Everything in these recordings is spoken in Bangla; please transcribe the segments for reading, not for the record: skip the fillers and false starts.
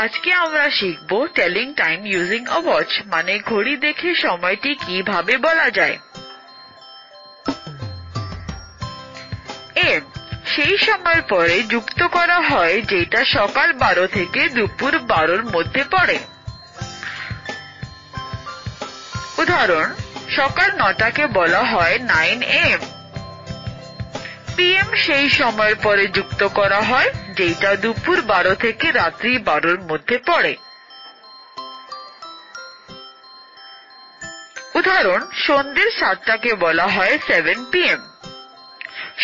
আজকে আমরা শিখব telling time using a watch, মানে ঘড়ি দেখে সময়টি কিভাবে বলা যায়। এম সেই সময়ের পরে যুক্ত করা হয় যেটা সকাল 12 থেকে দুপুর 12-র মধ্যে পড়ে। উদাহরণ, সকাল 9টাকে বলা হয় 9 AM। PM সেই সময়ের পরে যুক্ত করা হয় যেটা দুপুর 12 থেকে রাত্রি 12-র মধ্যে পড়ে। উদাহরণ, সন্ধ্যে 7টাকে বলা হয় 7 PM।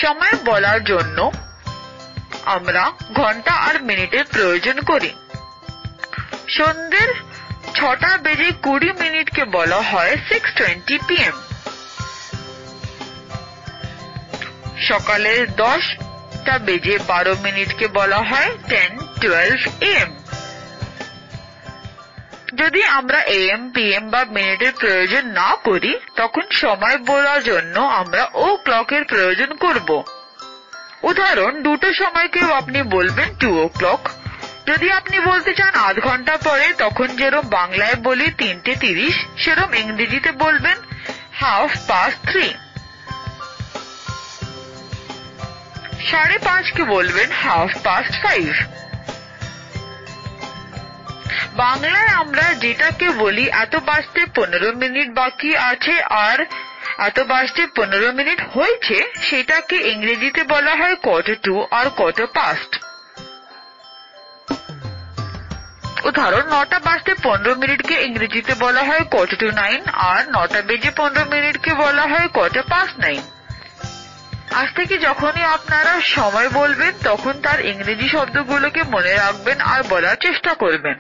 সময় বলার জন্য আমরা ঘন্টা আর মিনিটের প্রয়োজন করি। সন্ধ্যের 6:20 বলা হয় 6:20 PM। সকালের 10:12 বলা হয় 10:12 AM। যদি আমরা AM, PM বা মিনিটের প্রয়োজন না করি, তখন সময় বলার জন্য আমরা ও ক্লকের প্রয়োজন করব। উদাহরণ, দুটো সময়কেও আপনি বলবেন 2 o'clock। যদি আপনি বলতে চান আধ ঘন্টা পরে, তখন যেরকম বাংলায় বলি 3:30, সেরকম ইংরেজিতে বলবেন 3:30। 5:30কে বলবেন 5:30। বাংলায় আমরা যেটাকে বলি এত বাজতে 15 মিনিট বাকি আছে আর এত বাজতে 15 মিনিট হয়েছে, সেটাকে ইংরেজিতে বলা হয় 1/4 আর 1/4। উদাহরণ, 9টা বাজতে 15 মিনিটকে ইংরেজিতে বলা হয় 9:15 আর 9:15কে বলা হয় 9:15। আজ থেকে যখনই আপনারা সময় বলবেন, তখন তার ইংরেজি শব্দগুলোকে মনে রাখবেন আর বলার চেষ্টা করবেন।